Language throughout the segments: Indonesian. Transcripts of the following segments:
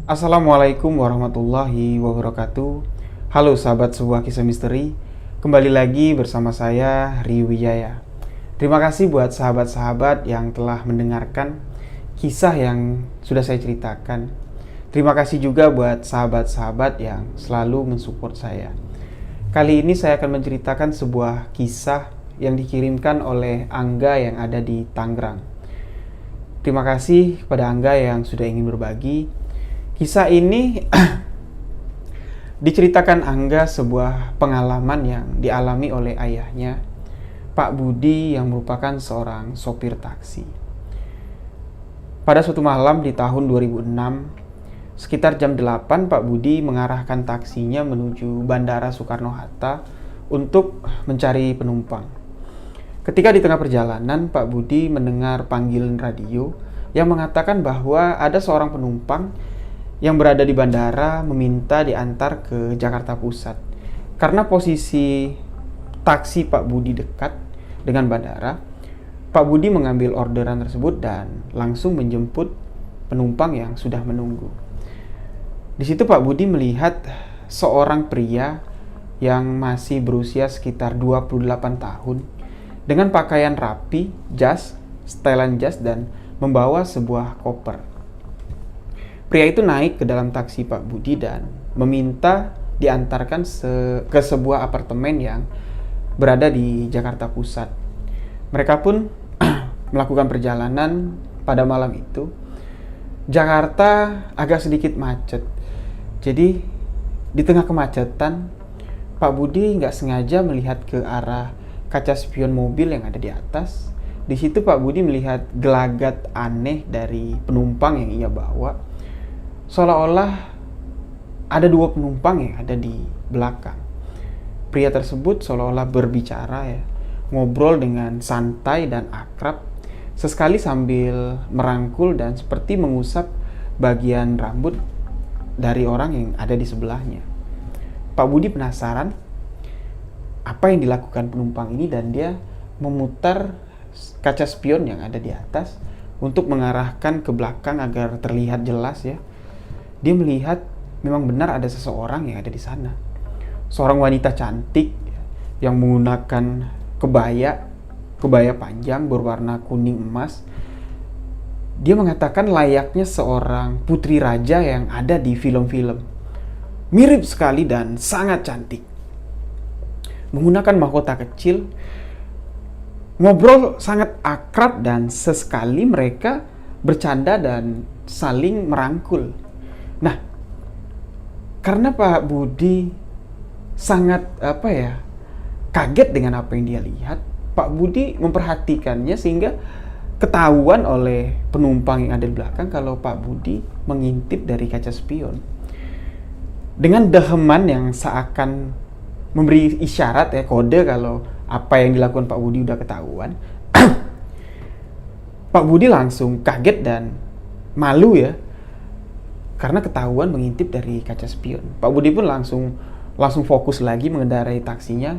Assalamualaikum warahmatullahi wabarakatuh. Halo sahabat sebuah kisah misteri. Kembali lagi bersama saya Rio Wijaya. Terima kasih buat sahabat-sahabat yang telah mendengarkan kisah yang sudah saya ceritakan. Terima kasih juga buat sahabat-sahabat yang selalu mensupport saya. Kali ini saya akan menceritakan sebuah kisah yang dikirimkan oleh Angga yang ada di Tangerang. Terima kasih kepada Angga yang sudah ingin berbagi. Kisah ini diceritakan Angga sebuah pengalaman yang dialami oleh ayahnya, Pak Budi, yang merupakan seorang sopir taksi. Pada suatu malam di tahun 2006, sekitar jam 8, Pak Budi mengarahkan taksinya menuju Bandara Soekarno-Hatta untuk mencari penumpang. Ketika di tengah perjalanan, Pak Budi mendengar panggilan radio yang mengatakan bahwa ada seorang penumpang yang berada di bandara meminta diantar ke Jakarta Pusat. Karena posisi taksi Pak Budi dekat dengan bandara, Pak Budi mengambil orderan tersebut dan langsung menjemput penumpang yang sudah menunggu. Di situ Pak Budi melihat seorang pria yang masih berusia sekitar 28 tahun dengan pakaian rapi, setelan jas, dan membawa sebuah koper. Pria itu naik ke dalam taksi Pak Budi dan meminta diantarkan ke sebuah apartemen yang berada di Jakarta Pusat. Mereka pun melakukan perjalanan pada malam itu. Jakarta agak sedikit macet. Jadi di tengah kemacetan, Pak Budi nggak sengaja melihat ke arah kaca spion mobil yang ada di atas. Di situ Pak Budi melihat gelagat aneh dari penumpang yang ia bawa. Seolah-olah ada dua penumpang yang ada di belakang. Pria tersebut seolah-olah berbicara ngobrol dengan santai dan akrab, sesekali sambil merangkul dan seperti mengusap bagian rambut dari orang yang ada di sebelahnya. Pak Budi penasaran apa yang dilakukan penumpang ini dan dia memutar kaca spion yang ada di atas untuk mengarahkan ke belakang agar terlihat jelas ya. Dia melihat memang benar ada seseorang yang ada di sana. Seorang wanita cantik yang menggunakan kebaya panjang berwarna kuning emas. Dia mengatakan layaknya seorang putri raja yang ada di film-film. Mirip sekali dan sangat cantik. Menggunakan mahkota kecil, ngobrol sangat akrab dan sesekali mereka bercanda dan saling merangkul. Nah, karena Pak Budi sangat kaget dengan apa yang dia lihat, Pak Budi memperhatikannya sehingga ketahuan oleh penumpang yang ada di belakang kalau Pak Budi mengintip dari kaca spion. Dengan deheman yang seakan memberi isyarat kode kalau apa yang dilakukan Pak Budi udah ketahuan. Pak Budi langsung kaget dan malu karena ketahuan mengintip dari kaca spion. Pak Budi pun langsung fokus lagi mengendarai taksinya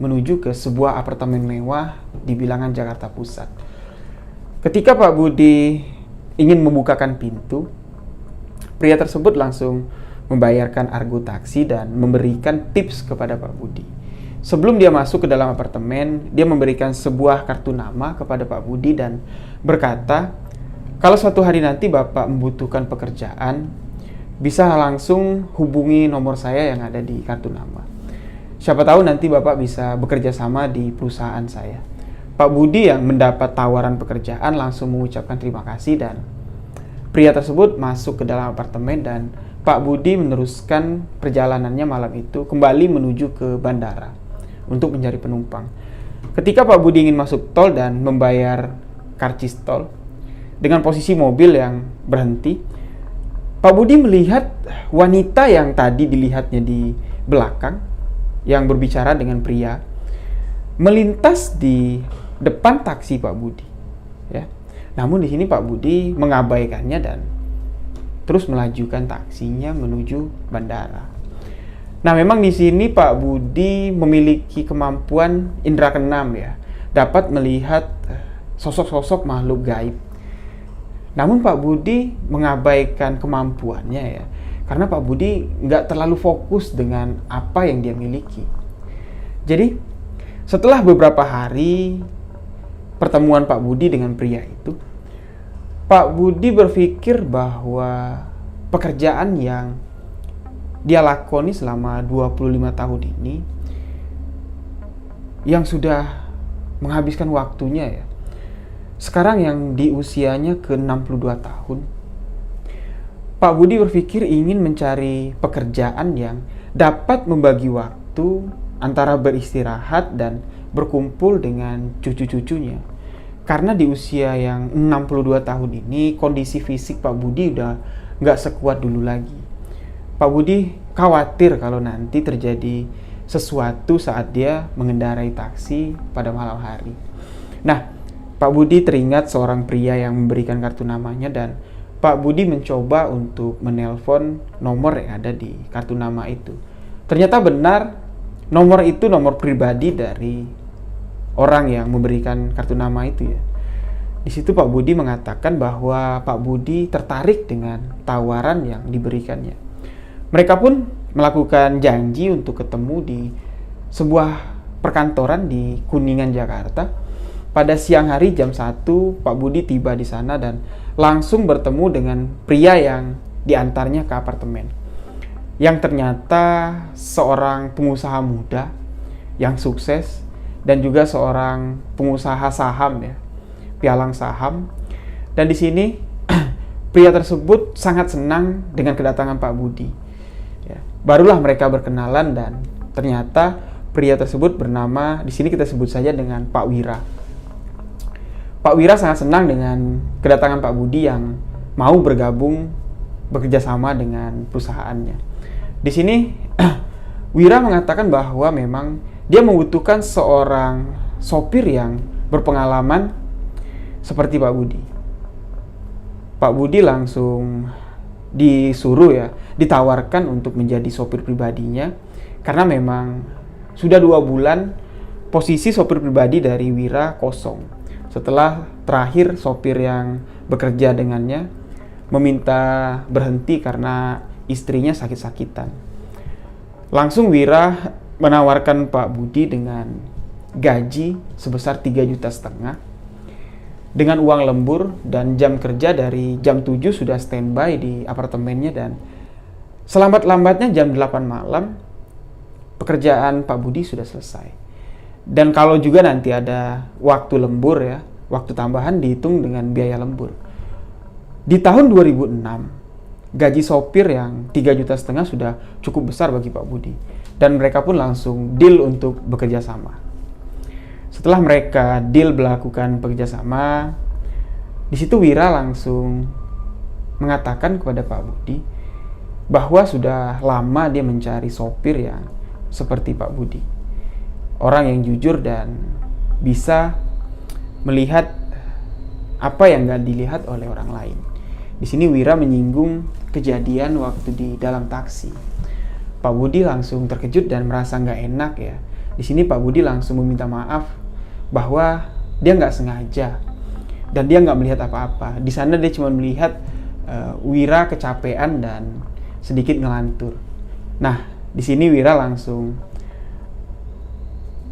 menuju ke sebuah apartemen mewah di bilangan Jakarta Pusat. Ketika Pak Budi ingin membukakan pintu, pria tersebut langsung membayarkan argo taksi dan memberikan tips kepada Pak Budi. Sebelum dia masuk ke dalam apartemen, dia memberikan sebuah kartu nama kepada Pak Budi dan berkata, kalau suatu hari nanti Bapak membutuhkan pekerjaan, bisa langsung hubungi nomor saya yang ada di kartu nama. Siapa tahu nanti Bapak bisa bekerja sama di perusahaan saya. Pak Budi yang mendapat tawaran pekerjaan langsung mengucapkan terima kasih dan pria tersebut masuk ke dalam apartemen dan Pak Budi meneruskan perjalanannya malam itu kembali menuju ke bandara untuk mencari penumpang. Ketika Pak Budi ingin masuk tol dan membayar karcis tol, dengan posisi mobil yang berhenti, Pak Budi melihat wanita yang tadi dilihatnya di belakang yang berbicara dengan pria melintas di depan taksi Pak Budi. Namun di sini Pak Budi mengabaikannya dan terus melajukan taksinya menuju bandara. Nah, memang di sini Pak Budi memiliki kemampuan indera keenam dapat melihat sosok-sosok makhluk gaib. Namun Pak Budi mengabaikan kemampuannya ya, karena Pak Budi nggak terlalu fokus dengan apa yang dia miliki. Jadi setelah beberapa hari pertemuan Pak Budi dengan pria itu, Pak Budi berpikir bahwa pekerjaan yang dia lakoni selama 25 tahun ini, yang sudah menghabiskan waktunya ya, sekarang yang di usianya ke-62 tahun, Pak Budi berpikir ingin mencari pekerjaan yang dapat membagi waktu antara beristirahat dan berkumpul dengan cucu-cucunya. Karena di usia yang 62 tahun ini, kondisi fisik Pak Budi udah nggak sekuat dulu lagi. Pak Budi khawatir kalau nanti terjadi sesuatu saat dia mengendarai taksi pada malam hari. Nah, Pak Budi teringat seorang pria yang memberikan kartu namanya, dan Pak Budi mencoba untuk menelpon nomor yang ada di kartu nama itu. Ternyata benar, nomor itu nomor pribadi dari orang yang memberikan kartu nama itu ya. Di situ Pak Budi mengatakan bahwa Pak Budi tertarik dengan tawaran yang diberikannya. Mereka pun melakukan janji untuk ketemu di sebuah perkantoran di Kuningan, Jakarta. Pada siang hari jam 1, Pak Budi tiba di sana dan langsung bertemu dengan pria yang diantarnya ke apartemen. Yang ternyata seorang pengusaha muda yang sukses dan juga seorang pengusaha saham ya, pialang saham. Dan di sini pria tersebut sangat senang dengan kedatangan Pak Budi. Ya, barulah mereka berkenalan dan ternyata pria tersebut bernama, di sini kita sebut saja dengan Pak Wira. Pak Wira sangat senang dengan kedatangan Pak Budi yang mau bergabung bekerja sama dengan perusahaannya. Di sini Wira mengatakan bahwa memang dia membutuhkan seorang sopir yang berpengalaman seperti Pak Budi. Pak Budi langsung disuruh ya, ditawarkan untuk menjadi sopir pribadinya, karena memang sudah 2 bulan posisi sopir pribadi dari Wira kosong. Setelah terakhir sopir yang bekerja dengannya meminta berhenti karena istrinya sakit-sakitan. Langsung Wira menawarkan Pak Budi dengan gaji sebesar 3,5 juta dengan uang lembur, dan jam kerja dari jam 7 sudah standby di apartemennya, dan selambat-lambatnya jam 8 malam pekerjaan Pak Budi sudah selesai. Dan kalau juga nanti ada waktu lembur ya, waktu tambahan dihitung dengan biaya lembur. Di tahun 2006, gaji sopir yang 3,5 juta sudah cukup besar bagi Pak Budi. Dan mereka pun langsung deal untuk bekerja sama. Setelah mereka deal melakukan bekerja sama, di situ Wira langsung mengatakan kepada Pak Budi bahwa sudah lama dia mencari sopir yang seperti Pak Budi. Orang yang jujur dan bisa melihat apa yang gak dilihat oleh orang lain. Di sini Wira menyinggung kejadian waktu di dalam taksi. Pak Budi langsung terkejut dan merasa gak enak ya. Di sini Pak Budi langsung meminta maaf bahwa dia gak sengaja dan dia gak melihat apa-apa. Di sana dia cuma melihat Wira kecapean dan sedikit ngelantur. Nah, di sini Wira langsung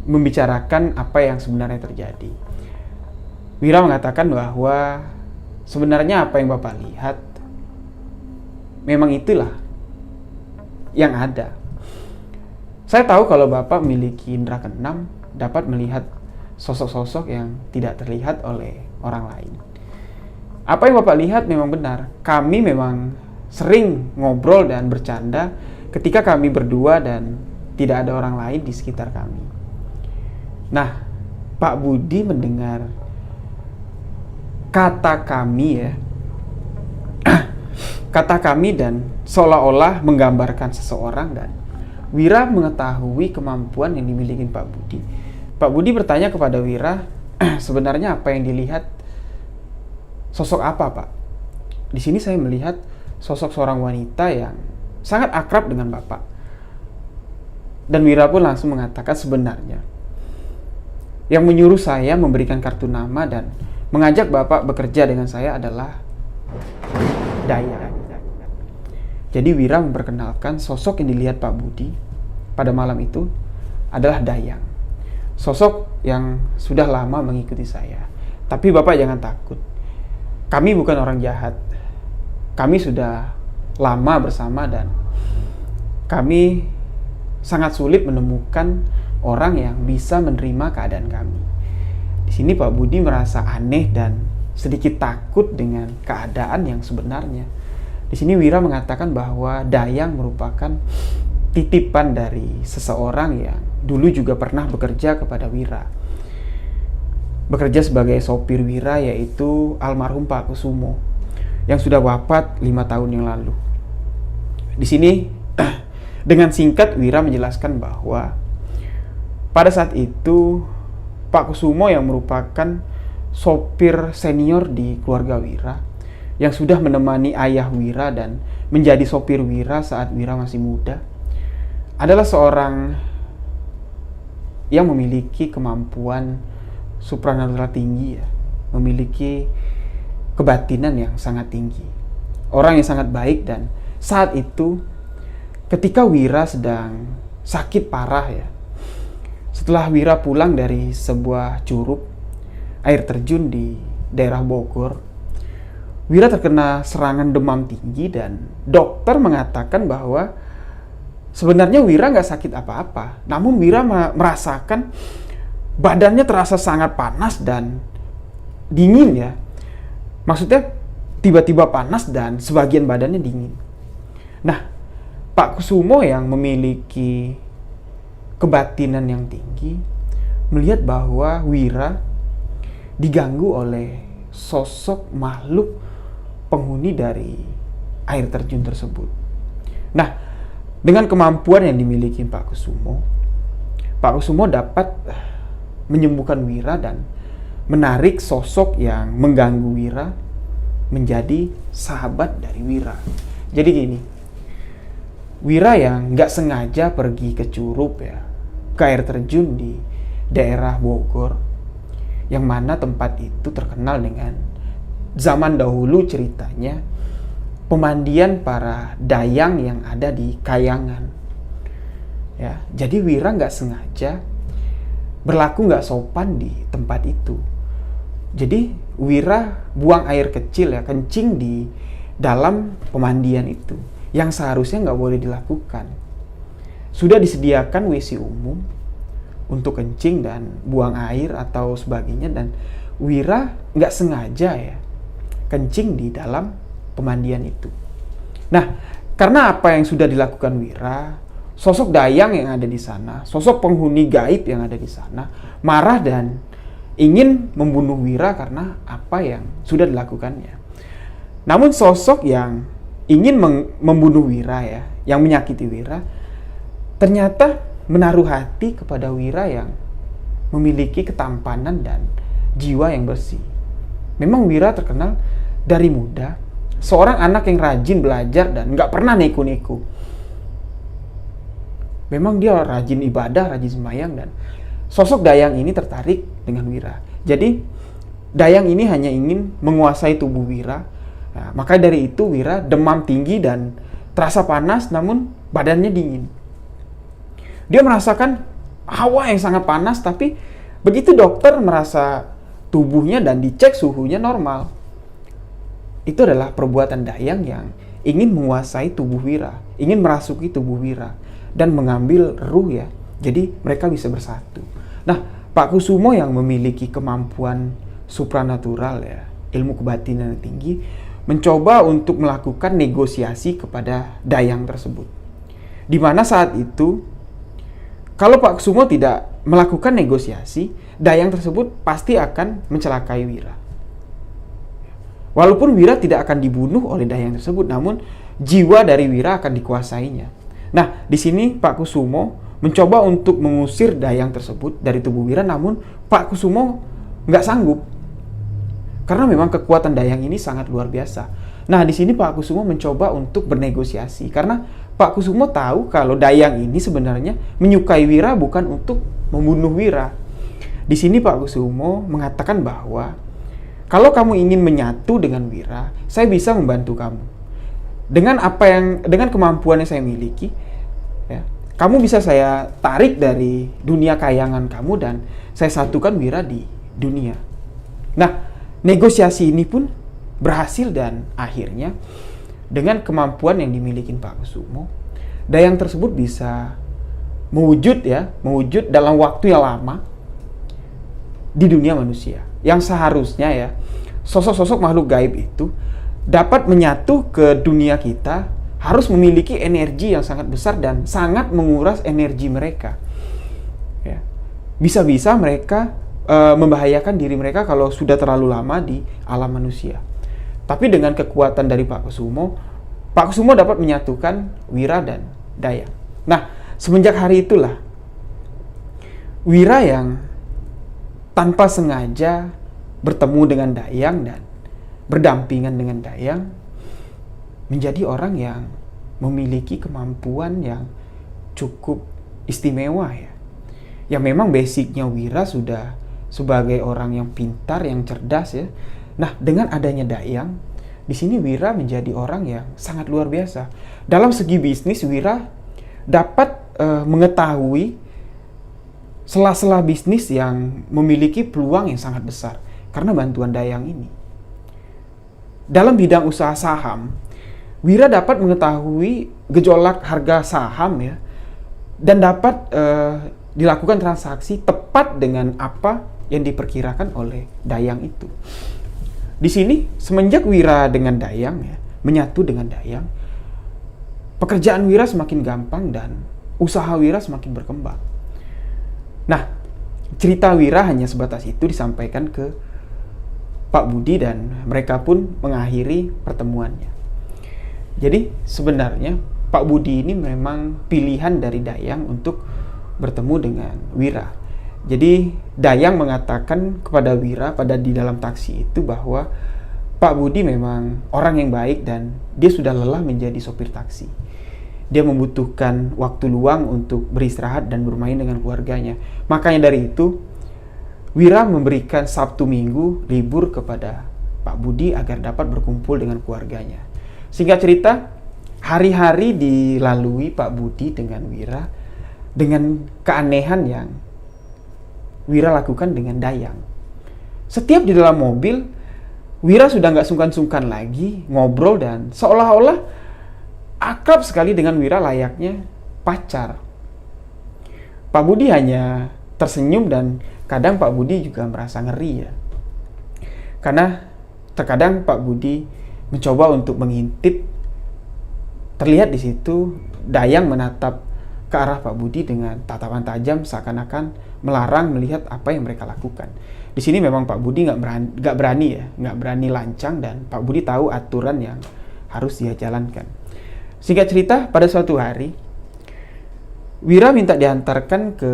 membicarakan apa yang sebenarnya terjadi. Wira mengatakan bahwa sebenarnya apa yang Bapak lihat memang itulah yang ada. Saya tahu kalau Bapak memiliki indera keenam, dapat melihat sosok-sosok yang tidak terlihat oleh orang lain. Apa yang Bapak lihat memang benar. Kami memang sering ngobrol dan bercanda ketika kami berdua dan tidak ada orang lain di sekitar kami. Nah, Pak Budi mendengar kata kami ya, kata kami dan seolah-olah menggambarkan seseorang, dan Wira mengetahui kemampuan yang dimiliki Pak Budi. Pak Budi bertanya kepada Wira, sebenarnya apa yang dilihat? Sosok apa, Pak? Di sini saya melihat sosok seorang wanita yang sangat akrab dengan Bapak. Dan Wira pun langsung mengatakan sebenarnya yang menyuruh saya memberikan kartu nama dan mengajak Bapak bekerja dengan saya adalah Dayang. Jadi Wira memperkenalkan sosok yang dilihat Pak Budi pada malam itu adalah Dayang. Sosok yang sudah lama mengikuti saya. Tapi Bapak jangan takut. Kami bukan orang jahat. Kami sudah lama bersama dan kami sangat sulit menemukan orang yang bisa menerima keadaan kami. Di sini Pak Budi merasa aneh dan sedikit takut dengan keadaan yang sebenarnya. Di sini Wira mengatakan bahwa Dayang merupakan titipan dari seseorang yang dulu juga pernah bekerja kepada Wira. Bekerja sebagai sopir Wira, yaitu almarhum Pak Kusumo yang sudah wafat 5 tahun yang lalu. Di sini dengan singkat Wira menjelaskan bahwa pada saat itu Pak Kusumo yang merupakan sopir senior di keluarga Wira yang sudah menemani ayah Wira dan menjadi sopir Wira saat Wira masih muda adalah seorang yang memiliki kemampuan supranatural tinggi ya, memiliki kebatinan yang sangat tinggi, orang yang sangat baik. Dan saat itu ketika Wira sedang sakit parah ya, setelah Wira pulang dari sebuah curug air terjun di daerah Bogor, Wira terkena serangan demam tinggi dan dokter mengatakan bahwa sebenarnya Wira nggak sakit apa-apa. Namun Wira merasakan badannya terasa sangat panas dan dingin ya. Maksudnya tiba-tiba panas dan sebagian badannya dingin. Nah, Pak Kusumo yang memiliki kebatinan yang tinggi melihat bahwa Wira diganggu oleh sosok makhluk penghuni dari air terjun tersebut. Nah, dengan kemampuan yang dimiliki Pak Kusumo dapat menyembuhkan Wira dan menarik sosok yang mengganggu Wira menjadi sahabat dari Wira. Jadi gini, Wira yang nggak sengaja pergi ke curug ya, ke air terjun di daerah Bogor, yang mana tempat itu terkenal dengan zaman dahulu ceritanya pemandian para dayang yang ada di Kayangan. Ya, jadi Wira nggak sengaja berlaku nggak sopan di tempat itu. Jadi Wira buang air kecil ya, kencing di dalam pemandian itu, yang seharusnya nggak boleh dilakukan. Sudah disediakan WC umum untuk kencing dan buang air atau sebagainya, dan Wira nggak sengaja ya kencing di dalam pemandian itu. Nah, karena apa yang sudah dilakukan Wira, sosok dayang yang ada di sana, sosok penghuni gaib yang ada di sana, marah dan ingin membunuh Wira karena apa yang sudah dilakukannya. Namun sosok yang ingin membunuh Wira ya, yang menyakiti Wira, ternyata menaruh hati kepada Wira yang memiliki ketampanan dan jiwa yang bersih. Memang Wira terkenal dari muda seorang anak yang rajin belajar dan nggak pernah neko-neko. Memang dia rajin ibadah, rajin sembahyang, dan sosok dayang ini tertarik dengan Wira. Jadi dayang ini hanya ingin menguasai tubuh Wira. Nah, maka dari itu Wira demam tinggi dan terasa panas, namun badannya dingin. Dia merasakan hawa yang sangat panas, tapi begitu dokter merasa tubuhnya dan dicek suhunya normal. Itu adalah perbuatan dayang yang ingin menguasai tubuh Wira, ingin merasuki tubuh Wira dan mengambil ruh ya. Jadi mereka bisa bersatu. Nah, Pak Kusumo yang memiliki kemampuan supranatural ya, ilmu kebatinan yang tinggi, mencoba untuk melakukan negosiasi kepada dayang tersebut. Di mana saat itu kalau Pak Kusumo tidak melakukan negosiasi, dayang tersebut pasti akan mencelakai Wira. Walaupun Wira tidak akan dibunuh oleh dayang tersebut, namun jiwa dari Wira akan dikuasainya. Nah, di sini Pak Kusumo mencoba untuk mengusir dayang tersebut dari tubuh Wira, namun Pak Kusumo nggak sanggup. Karena memang kekuatan dayang ini sangat luar biasa. Nah, di sini Pak Kusumo mencoba untuk bernegosiasi. Karena Pak Kusumo tahu kalau dayang ini sebenarnya menyukai Wira bukan untuk membunuh Wira. Di sini Pak Kusumo mengatakan bahwa Kalau kamu ingin menyatu dengan Wira, saya bisa membantu kamu. Dengan kemampuan yang saya miliki, ya, kamu bisa saya tarik dari dunia kayangan kamu dan saya satukan Wira di dunia. Nah, negosiasi ini pun berhasil dan akhirnya dengan kemampuan yang dimiliki Pak Kusumo, dayang tersebut bisa mewujud dalam waktu yang lama di dunia manusia. Yang seharusnya ya, sosok-sosok makhluk gaib itu dapat menyatu ke dunia kita harus memiliki energi yang sangat besar dan sangat menguras energi mereka. Ya. Bisa-bisa mereka membahayakan diri mereka kalau sudah terlalu lama di alam manusia. Tapi dengan kekuatan dari Pak Kusumo dapat menyatukan Wira dan Dayang. Nah, semenjak hari itulah Wira yang tanpa sengaja bertemu dengan Dayang dan berdampingan dengan Dayang menjadi orang yang memiliki kemampuan yang cukup istimewa ya. Yang memang basicnya Wira sudah sebagai orang yang pintar, yang cerdas ya. Nah, dengan adanya Dayang, di sini Wira menjadi orang yang sangat luar biasa. Dalam segi bisnis, Wira dapat mengetahui sela-sela bisnis yang memiliki peluang yang sangat besar karena bantuan Dayang ini. Dalam bidang usaha saham, Wira dapat mengetahui gejolak harga saham ya, dan dapat dilakukan transaksi tepat dengan apa yang diperkirakan oleh Dayang itu. Di sini semenjak Wira dengan Dayang ya, menyatu dengan Dayang, pekerjaan Wira semakin gampang dan usaha Wira semakin berkembang. Nah, cerita Wira hanya sebatas itu disampaikan ke Pak Budi dan mereka pun mengakhiri pertemuannya. Jadi sebenarnya Pak Budi ini memang pilihan dari Dayang untuk bertemu dengan Wira. Jadi Dayang mengatakan kepada Wira di dalam taksi itu bahwa Pak Budi memang orang yang baik dan dia sudah lelah menjadi sopir taksi. Dia membutuhkan waktu luang untuk beristirahat dan bermain dengan keluarganya. Makanya dari itu Wira memberikan Sabtu Minggu libur kepada Pak Budi agar dapat berkumpul dengan keluarganya. Singkat cerita, hari-hari dilalui Pak Budi dengan Wira dengan keanehan yang Wira lakukan dengan Dayang. Setiap di dalam mobil, Wira sudah nggak sungkan-sungkan lagi ngobrol dan seolah-olah akrab sekali dengan Wira layaknya pacar. Pak Budi hanya tersenyum dan kadang Pak Budi juga merasa ngeri ya. Karena terkadang Pak Budi mencoba untuk mengintip. Terlihat di situ Dayang menatap ke arah Pak Budi dengan tatapan tajam seakan-akan melarang melihat apa yang mereka lakukan. Di sini memang Pak Budi nggak berani lancang dan Pak Budi tahu aturan yang harus dia jalankan. Singkat cerita, pada suatu hari Wira minta diantarkan ke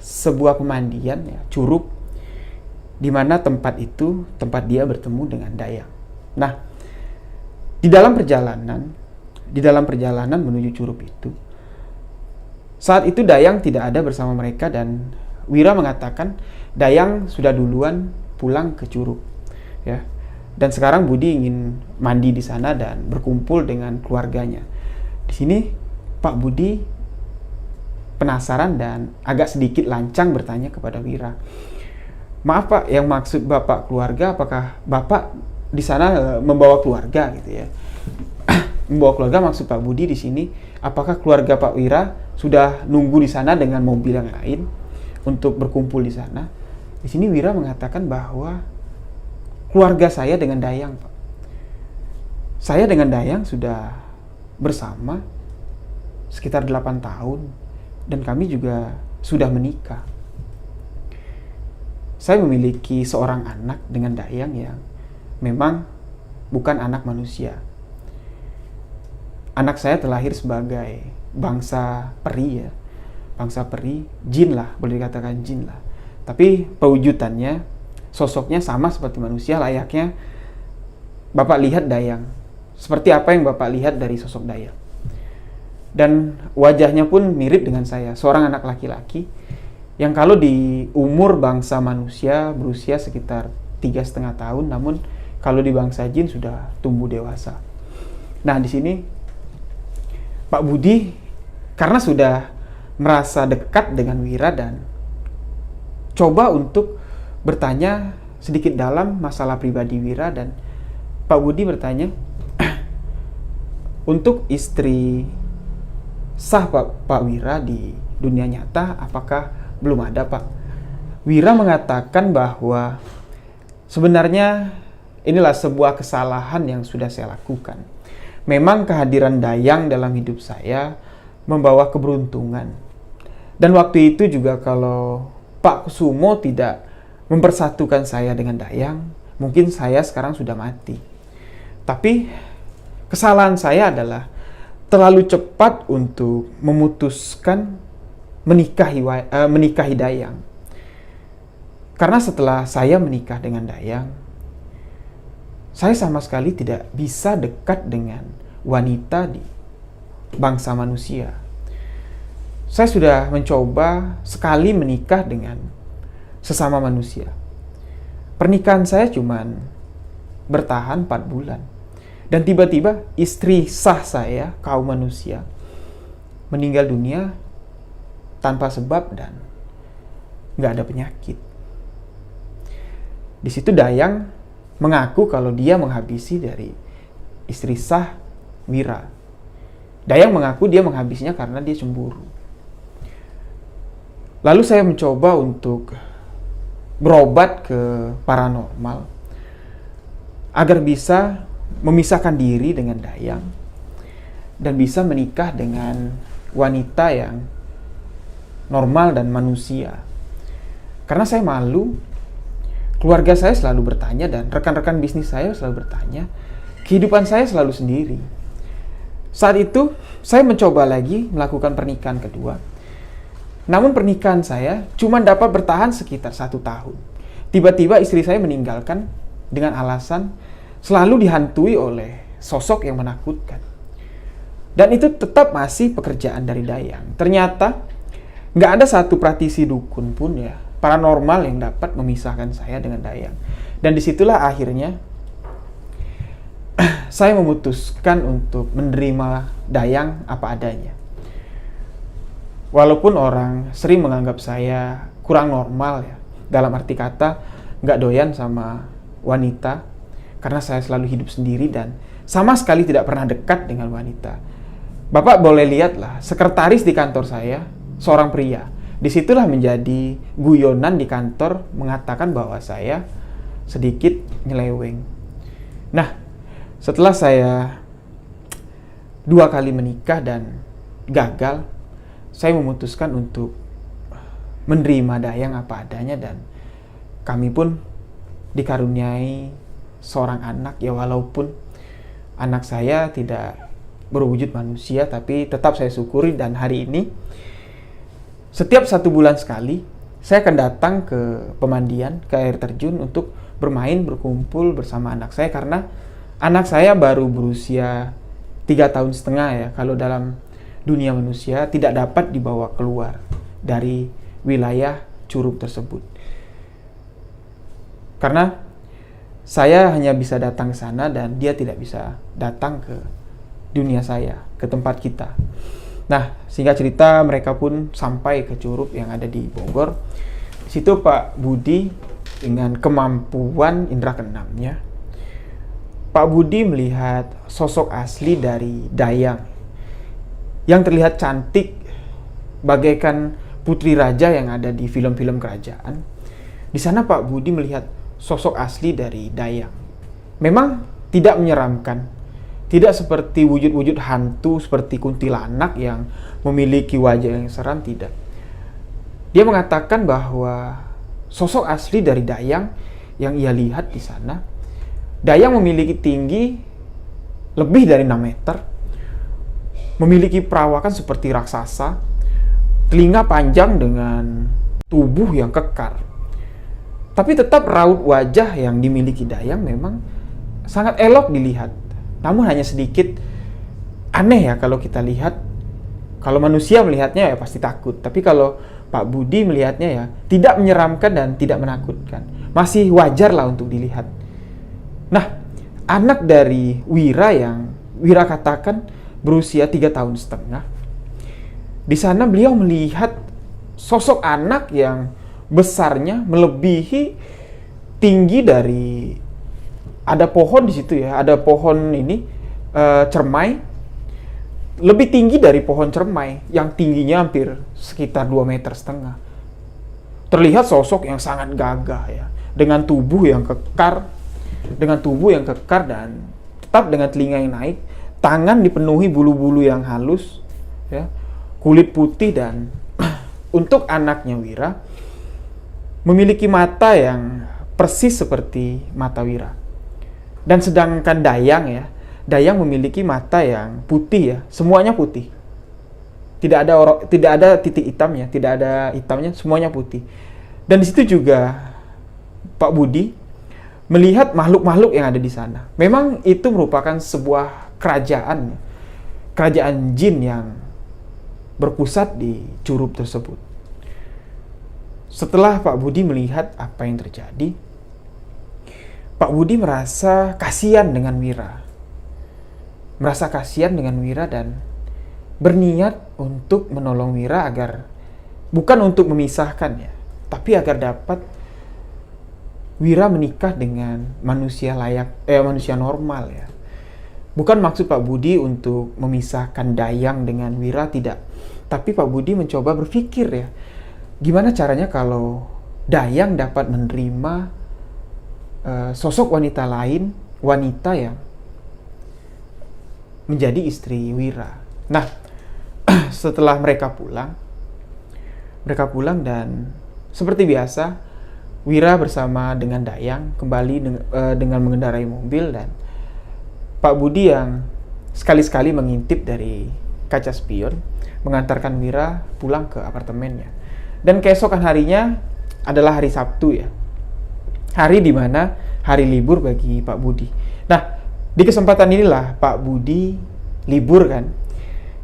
sebuah pemandian ya, curug, di mana tempat dia bertemu dengan Dayang. Nah, di dalam perjalanan menuju curug itu, saat itu Dayang tidak ada bersama mereka dan Wira mengatakan Dayang sudah duluan pulang ke curug ya. Dan sekarang Budi ingin mandi di sana dan berkumpul dengan keluarganya. Di sini Pak Budi penasaran dan agak sedikit lancang bertanya kepada Wira. Maaf Pak, yang maksud Bapak keluarga, apakah Bapak di sana membawa keluarga gitu ya? Membawa keluarga maksud Pak Budi di sini, apakah keluarga Pak Wira sudah nunggu di sana dengan mobil yang lain untuk berkumpul di sana? Di sini Wira mengatakan bahwa keluarga saya dengan Dayang, Pak. Saya dengan Dayang sudah bersama sekitar 8 tahun. Dan kami juga sudah menikah. Saya memiliki seorang anak dengan Dayang yang memang bukan anak manusia. Anak saya terlahir sebagai bangsa peri ya. Bangsa peri, jin lah, boleh dikatakan jin lah. Tapi pewujudannya, sosoknya sama seperti manusia, layaknya Bapak lihat Dayang. Seperti apa yang Bapak lihat dari sosok Dayang. Dan wajahnya pun mirip dengan saya, seorang anak laki-laki yang kalau di umur bangsa manusia berusia sekitar 3,5 tahun, namun kalau di bangsa jin sudah tumbuh dewasa. Nah, di sini Pak Budi karena sudah merasa dekat dengan Wira dan coba untuk bertanya sedikit dalam masalah pribadi Wira, dan Pak Budi bertanya, untuk istri sah Pak Wira di dunia nyata, apakah belum ada, Pak? Wira mengatakan bahwa sebenarnya inilah sebuah kesalahan yang sudah saya lakukan. Memang kehadiran Dayang dalam hidup saya membawa keberuntungan. Dan waktu itu juga kalau Pak Kusumo tidak mempersatukan saya dengan Dayang, mungkin saya sekarang sudah mati. Tapi kesalahan saya adalah terlalu cepat untuk memutuskan menikahi Dayang. Karena setelah saya menikah dengan Dayang, saya sama sekali tidak bisa dekat dengan wanita di bangsa manusia. Saya sudah mencoba sekali menikah dengan sesama manusia. Pernikahan saya cuman bertahan 4 bulan. Dan tiba-tiba istri sah saya, kaum manusia, meninggal dunia tanpa sebab dan nggak ada penyakit. Di situ Dayang mengaku kalau dia menghabisi dari istri sah Wira. Dayang mengaku dia menghabisinya karena dia cemburu. Lalu saya mencoba untuk berobat ke paranormal agar bisa memisahkan diri dengan Dayang dan bisa menikah dengan wanita yang normal dan manusia. Karena saya malu, keluarga saya selalu bertanya dan rekan-rekan bisnis saya selalu bertanya, kehidupan saya selalu sendiri. Saat itu saya mencoba lagi melakukan pernikahan kedua. Namun pernikahan saya cuma dapat bertahan sekitar 1 tahun. Tiba-tiba istri saya meninggalkan dengan alasan selalu dihantui oleh sosok yang menakutkan. Dan itu tetap masih pekerjaan dari Dayang. Ternyata nggak ada satu praktisi dukun pun ya, paranormal yang dapat memisahkan saya dengan Dayang. Dan disitulah akhirnya saya memutuskan untuk menerima Dayang apa adanya. Walaupun orang sering menganggap saya kurang normal ya, dalam arti kata nggak doyan sama wanita, karena saya selalu hidup sendiri dan sama sekali tidak pernah dekat dengan wanita. Bapak boleh lihatlah, sekretaris di kantor saya, seorang pria. Disitulah menjadi guyonan di kantor mengatakan bahwa saya sedikit nyeleweng. Nah, setelah saya 2 kali menikah dan gagal, saya memutuskan untuk menerima Dayang apa adanya dan kami pun dikaruniai seorang anak ya, walaupun anak saya tidak berwujud manusia, tapi tetap saya syukuri. Dan hari ini setiap 1 bulan sekali saya akan datang ke pemandian, ke air terjun untuk bermain, berkumpul bersama anak saya, karena anak saya baru berusia 3,5 tahun ya. Kalau dalam dunia manusia tidak dapat dibawa keluar dari wilayah curug tersebut. Karena saya hanya bisa datang ke sana dan dia tidak bisa datang ke dunia saya, ke tempat kita. Nah, singkat cerita mereka pun sampai ke curug yang ada di Bogor. Di situ Pak Budi dengan kemampuan indera keenamnya, Pak Budi melihat sosok asli dari Dayang yang terlihat cantik bagaikan putri raja yang ada di film-film kerajaan. Di sana Pak Budi melihat sosok asli dari Dayang. Memang tidak menyeramkan, tidak seperti wujud-wujud hantu seperti kuntilanak yang memiliki wajah yang seram, tidak. Dia mengatakan bahwa sosok asli dari Dayang yang ia lihat di sana, Dayang memiliki tinggi lebih dari 6 meter, memiliki perawakan seperti raksasa, telinga panjang dengan tubuh yang kekar. Tapi tetap raut wajah yang dimiliki Dayang memang sangat elok dilihat. Namun hanya sedikit aneh ya kalau kita lihat. Kalau manusia melihatnya ya pasti takut. Tapi kalau Pak Budi melihatnya ya tidak menyeramkan dan tidak menakutkan. masih wajar lah untuk dilihat. Nah, anak dari Wira yang Wira katakan berusia 3 tahun setengah, di sana beliau melihat sosok anak yang besarnya melebihi tinggi dari, ada pohon di situ ya, ada pohon ini cermai, lebih tinggi dari pohon cermai yang tingginya hampir sekitar 2,5 meter. Terlihat sosok yang sangat gagah ya, dengan tubuh yang kekar dan tetap dengan telinga yang naik, tangan dipenuhi bulu-bulu yang halus ya, kulit putih, dan untuk anaknya Wira memiliki mata yang persis seperti mata Wira. Dan sedangkan Dayang memiliki mata yang putih ya, semuanya putih. Tidak ada titik hitamnya, tidak ada hitamnya, semuanya putih. Dan di situ juga Pak Budi melihat makhluk-makhluk yang ada di sana. Memang itu merupakan sebuah kerajaan jin yang berpusat di Curup tersebut. Setelah Pak Budi melihat apa yang terjadi, Pak Budi merasa kasihan dengan Wira. Dan berniat untuk menolong Wira agar bukan untuk memisahkannya, tapi agar dapat Wira menikah dengan manusia normal ya. Bukan maksud Pak Budi untuk memisahkan Dayang dengan Wira, tidak. Tapi Pak Budi mencoba berpikir ya, gimana caranya kalau Dayang dapat menerima sosok wanita yang menjadi istri Wira. Nah, setelah mereka pulang dan seperti biasa, Wira bersama dengan Dayang kembali dengan mengendarai mobil, dan Pak Budi yang sekali-sekali mengintip dari kaca spion mengantarkan Wira pulang ke apartemennya. Dan keesokan harinya adalah hari Sabtu ya, hari dimana hari libur bagi Pak Budi. Nah, di kesempatan inilah Pak Budi libur kan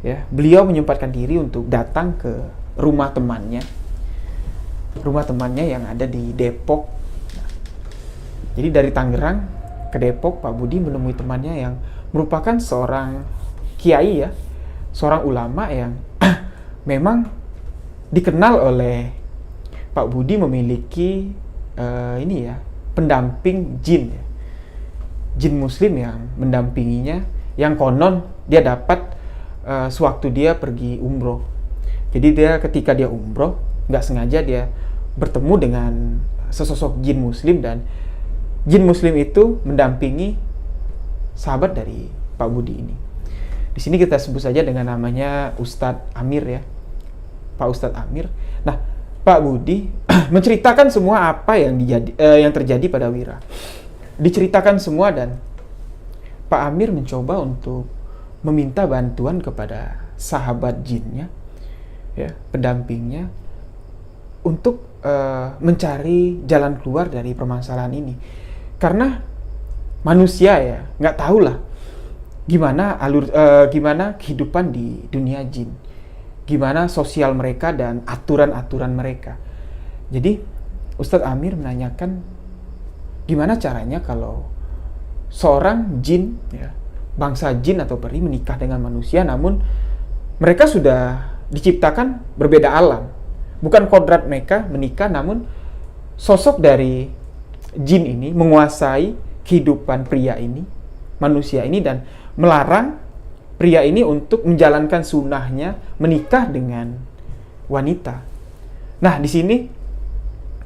ya, beliau menyempatkan diri untuk datang ke rumah temannya yang ada di Depok. Jadi dari Tangerang ke Depok, Pak Budi menemui temannya yang merupakan seorang kiai ya, seorang ulama yang memang dikenal oleh Pak Budi memiliki pendamping jin ya. Jin muslim yang mendampinginya, yang konon dia dapat sewaktu dia pergi umroh. Jadi ketika dia umroh, nggak sengaja dia bertemu dengan sesosok jin muslim, dan jin muslim itu mendampingi sahabat dari Pak Budi ini. Di sini kita sebut saja dengan namanya Ustadz Amir ya, Pak Ustadz Amir. Nah, Pak Budi menceritakan semua apa yang terjadi pada Wira. Diceritakan semua, dan Pak Amir mencoba untuk meminta bantuan kepada sahabat jinnya ya, pendampingnya, untuk mencari jalan keluar dari permasalahan ini. Karena manusia ya nggak tahu lah gimana kehidupan di dunia jin, gimana sosial mereka dan aturan-aturan mereka. Jadi Ustadz Amir menanyakan gimana caranya kalau seorang jin ya, bangsa jin atau peri menikah dengan manusia, namun mereka sudah diciptakan berbeda alam. Bukan kodrat mereka menikah, namun sosok dari jin ini menguasai kehidupan pria ini, manusia ini, dan melarang pria ini untuk menjalankan sunnahnya menikah dengan wanita. Nah, di sini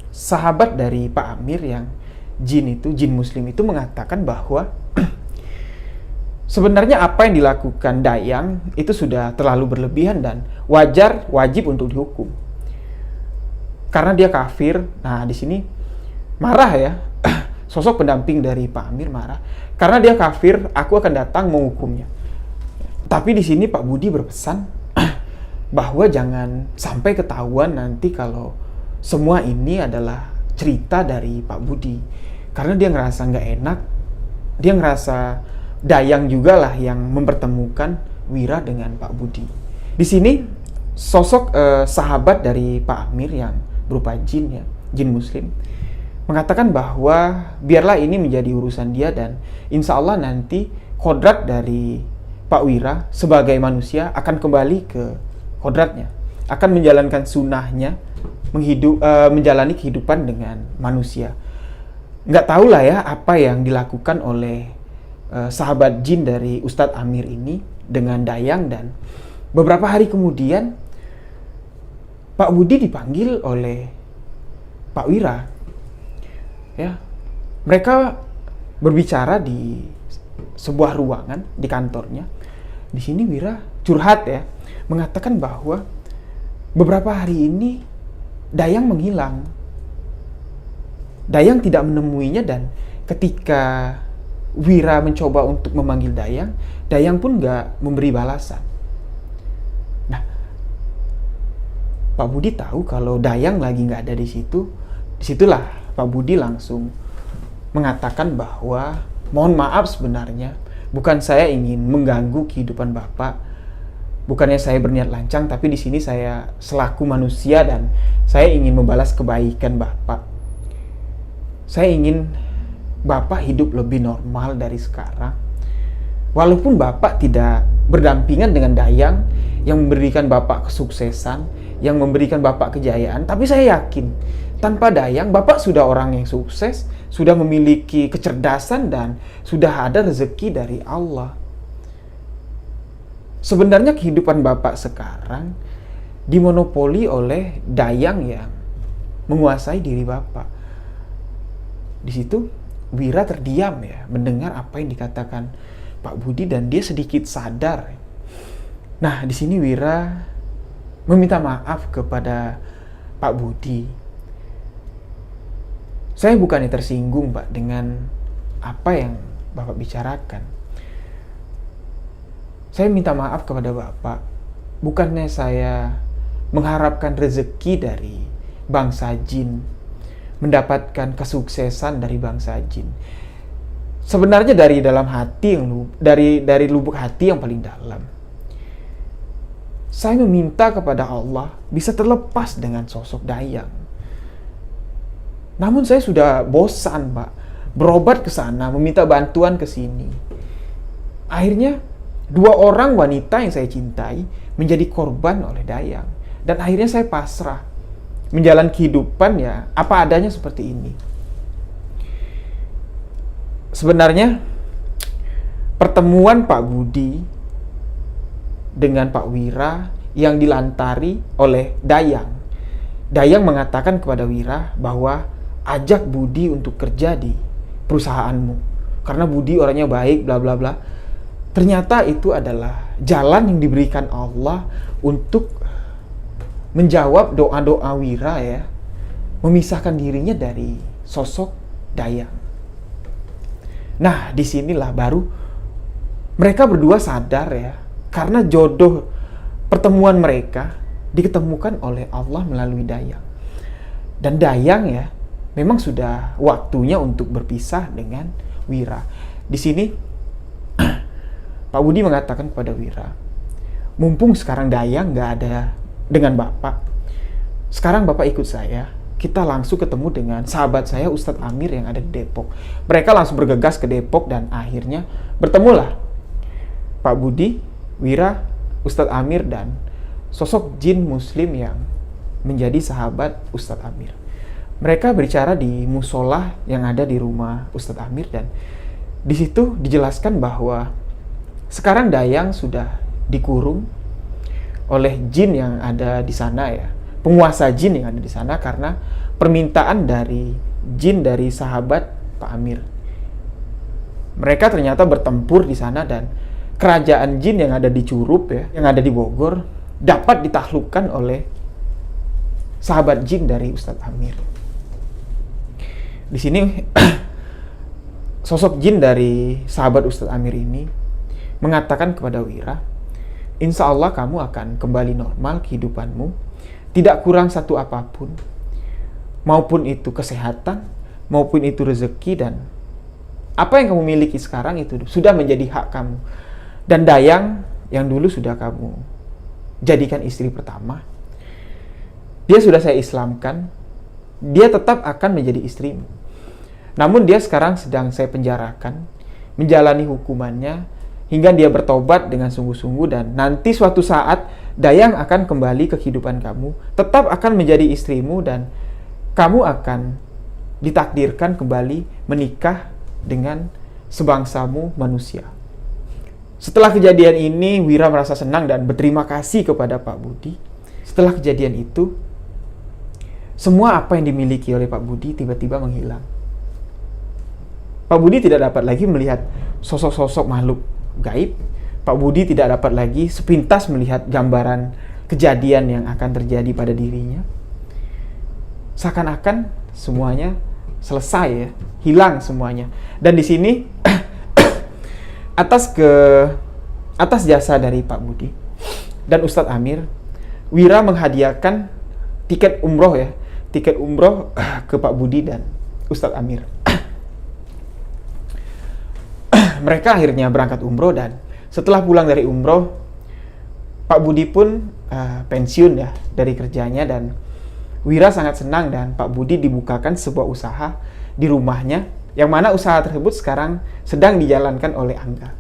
sahabat dari Pak Amir yang jin muslim itu mengatakan bahwa sebenarnya apa yang dilakukan Dayang itu sudah terlalu berlebihan dan wajib untuk dihukum. Karena dia kafir. Nah, di sini marah ya. Sosok pendamping dari Pak Amir marah. Karena dia kafir, aku akan datang menghukumnya. Tapi di sini Pak Budi berpesan bahwa jangan sampai ketahuan nanti kalau semua ini adalah cerita dari Pak Budi. Karena dia ngerasa nggak enak. Dia ngerasa Dayang juga lah yang mempertemukan Wira dengan Pak Budi. Di sini sosok sahabat dari Pak Amir yang berupa jin ya, jin muslim, mengatakan bahwa biarlah ini menjadi urusan dia dan insya Allah nanti kodrat dari Pak Wira sebagai manusia akan kembali ke kodratnya, akan menjalankan sunnahnya, menjalani kehidupan dengan manusia. Nggak tahu lah ya apa yang dilakukan oleh sahabat jin dari Ustadz Amir ini dengan Dayang, dan beberapa hari kemudian Pak Budi dipanggil oleh Pak Wira. Ya, mereka berbicara di sebuah ruangan di kantornya. Di sini Wira curhat ya, mengatakan bahwa beberapa hari ini Dayang menghilang. Dayang tidak menemuinya, dan ketika Wira mencoba untuk memanggil Dayang, Dayang pun nggak memberi balasan. Nah, Pak Budi tahu kalau Dayang lagi nggak ada di situ. Disitulah Pak Budi langsung mengatakan bahwa mohon maaf, sebenarnya bukan saya ingin mengganggu kehidupan Bapak. Bukannya saya berniat lancang, tapi di sini saya selaku manusia dan saya ingin membalas kebaikan Bapak. Saya ingin Bapak hidup lebih normal dari sekarang. Walaupun Bapak tidak berdampingan dengan Dayang yang memberikan Bapak kesuksesan, yang memberikan Bapak kejayaan, tapi saya yakin tanpa Dayang Bapak sudah orang yang sukses, sudah memiliki kecerdasan, dan sudah ada rezeki dari Allah. Sebenarnya kehidupan Bapak sekarang dimonopoli oleh Dayang yang menguasai diri Bapak. Di situ Wira terdiam ya, mendengar apa yang dikatakan Pak Budi, dan dia sedikit sadar. Nah, di sini Wira meminta maaf kepada Pak Budi. Saya bukannya tersinggung, Pak, dengan apa yang Bapak bicarakan. Saya minta maaf kepada Bapak. Bukannya saya mengharapkan rezeki dari bangsa jin, mendapatkan kesuksesan dari bangsa jin. Sebenarnya dari dalam hati dari lubuk hati yang paling dalam, saya meminta kepada Allah bisa terlepas dengan sosok Dayang. Namun saya sudah bosan, Pak, berobat ke sana, meminta bantuan ke sini. Akhirnya 2 orang wanita yang saya cintai menjadi korban oleh Dayang, dan akhirnya saya pasrah menjalani kehidupan ya apa adanya seperti ini. Sebenarnya pertemuan Pak Budi dengan Pak Wira yang dilantari oleh Dayang. Dayang mengatakan kepada Wira bahwa ajak Budi untuk kerja di perusahaanmu karena Budi orangnya baik, bla bla bla. Ternyata itu adalah jalan yang diberikan Allah untuk menjawab doa-doa Wira ya, memisahkan dirinya dari sosok Dayang. Nah, disinilah baru mereka berdua sadar ya, karena jodoh pertemuan mereka diketemukan oleh Allah melalui Dayang. Dan Dayang ya, memang sudah waktunya untuk berpisah dengan Wira. Di sini Pak Budi mengatakan kepada Wira, mumpung sekarang Dayang nggak ada dengan Bapak, sekarang Bapak ikut saya, kita langsung ketemu dengan sahabat saya Ustadz Amir yang ada di Depok. Mereka langsung bergegas ke Depok dan akhirnya bertemulah Pak Budi, Wira, Ustadz Amir, dan sosok jin muslim yang menjadi sahabat Ustadz Amir. Mereka berbicara di musola yang ada di rumah Ustadz Amir, dan di situ dijelaskan bahwa sekarang Dayang sudah dikurung oleh jin yang ada di sana ya, penguasa jin yang ada di sana karena permintaan dari jin dari sahabat Pak Amir. Mereka ternyata bertempur di sana dan kerajaan jin yang ada di Curup ya, yang ada di Bogor dapat ditaklukkan oleh sahabat jin dari Ustadz Amir. Di sini sosok jin dari sahabat Ustadz Amir ini mengatakan kepada Wira, insya Allah kamu akan kembali normal kehidupanmu, tidak kurang satu apapun, maupun itu kesehatan, maupun itu rezeki, dan apa yang kamu miliki sekarang itu sudah menjadi hak kamu. Dan Dayang yang dulu sudah kamu jadikan istri pertama, dia sudah saya Islamkan, dia tetap akan menjadi istrimu. Namun dia sekarang sedang saya penjarakan, menjalani hukumannya, hingga dia bertobat dengan sungguh-sungguh, dan nanti suatu saat Dayang akan kembali ke kehidupan kamu, tetap akan menjadi istrimu, dan kamu akan ditakdirkan kembali menikah dengan sebangsamu manusia. Setelah kejadian ini, Wira merasa senang dan berterima kasih kepada Pak Budi. Setelah kejadian itu, semua apa yang dimiliki oleh Pak Budi tiba-tiba menghilang. Pak Budi tidak dapat lagi melihat sosok-sosok makhluk gaib. Pak Budi tidak dapat lagi sepintas melihat gambaran kejadian yang akan terjadi pada dirinya. Seakan-akan semuanya selesai ya, hilang semuanya. Dan di sini atas jasa dari Pak Budi dan Ustadz Amir, Wira menghadiahkan tiket umroh ke Pak Budi dan Ustadz Amir. Mereka akhirnya berangkat umroh, dan setelah pulang dari umroh, Pak Budi pun pensiun ya dari kerjanya, dan Wira sangat senang, dan Pak Budi dibukakan sebuah usaha di rumahnya, yang mana usaha tersebut sekarang sedang dijalankan oleh Angga.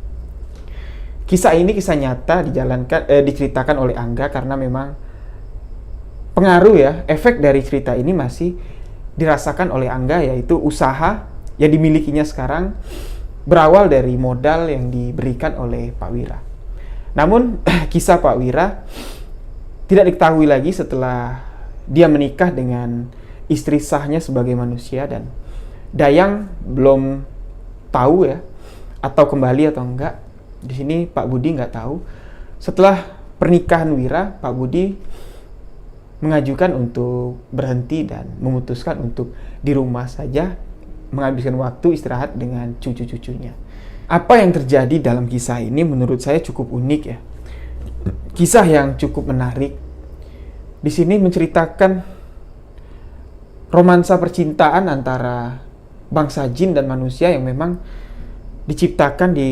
Kisah ini kisah nyata diceritakan oleh Angga karena memang pengaruh ya, efek dari cerita ini masih dirasakan oleh Angga, yaitu usaha yang dimilikinya sekarang berawal dari modal yang diberikan oleh Pak Wira. Namun kisah Pak Wira tidak diketahui lagi setelah dia menikah dengan istri sahnya sebagai manusia, dan Dayang belum tahu ya, atau kembali atau enggak. Di sini Pak Budi nggak tahu. Setelah pernikahan Wira, Pak Budi mengajukan untuk berhenti dan memutuskan untuk di rumah saja, menghabiskan waktu istirahat dengan cucu-cucunya. Apa yang terjadi dalam kisah ini menurut saya cukup unik ya. Kisah yang cukup menarik. Di sini menceritakan romansa percintaan antara bangsa jin dan manusia yang memang diciptakan di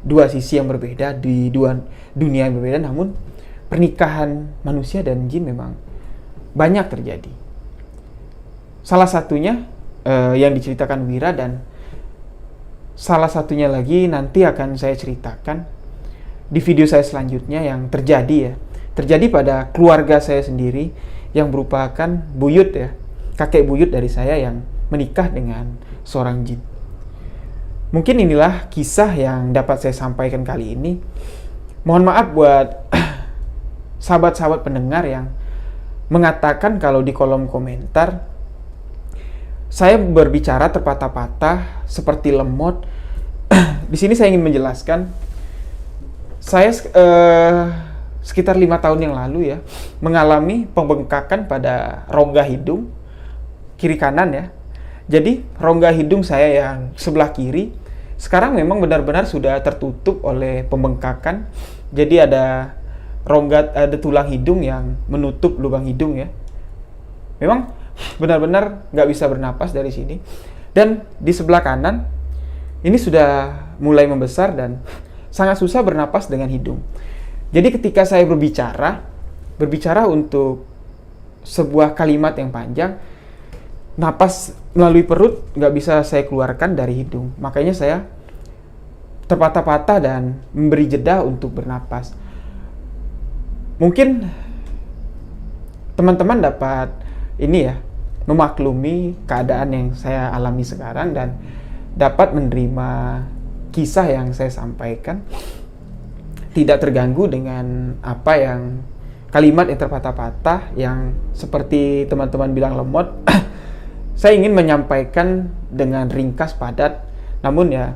dua sisi yang berbeda, di dua dunia yang berbeda, namun pernikahan manusia dan jin memang banyak terjadi. Salah satunya yang diceritakan Wira, dan salah satunya lagi nanti akan saya ceritakan di video saya selanjutnya yang terjadi pada keluarga saya sendiri, yang merupakan buyut ya, kakek buyut dari saya yang menikah dengan seorang jin. Mungkin inilah kisah yang dapat saya sampaikan kali ini. Mohon maaf buat sahabat-sahabat pendengar yang mengatakan kalau di kolom komentar saya berbicara terpatah-patah seperti lemot. Di sini saya ingin menjelaskan, saya sekitar 5 tahun yang lalu ya mengalami pembengkakan pada rongga hidung kiri kanan ya. Jadi rongga hidung saya yang sebelah kiri sekarang memang benar-benar sudah tertutup oleh pembengkakan. Jadi ada tulang hidung yang menutup lubang hidung ya. Memang benar-benar nggak bisa bernapas dari sini. Dan di sebelah kanan ini sudah mulai membesar dan sangat susah bernapas dengan hidung. Jadi ketika saya berbicara untuk sebuah kalimat yang panjang, napas melalui perut nggak bisa saya keluarkan dari hidung. Makanya saya terpatah-patah dan memberi jeda untuk bernapas. Mungkin teman-teman dapat memaklumi keadaan yang saya alami sekarang dan dapat menerima kisah yang saya sampaikan, tidak terganggu dengan apa yang kalimat yang terpatah-patah yang seperti teman-teman bilang lemot. Saya ingin menyampaikan dengan ringkas, padat, namun ya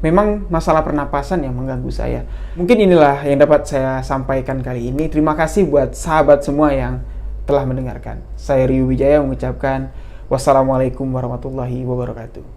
memang masalah pernapasan yang mengganggu saya. Mungkin inilah yang dapat saya sampaikan kali ini. Terima kasih buat sahabat semua yang telah mendengarkan. Saya Rio Wijaya mengucapkan wassalamualaikum warahmatullahi wabarakatuh.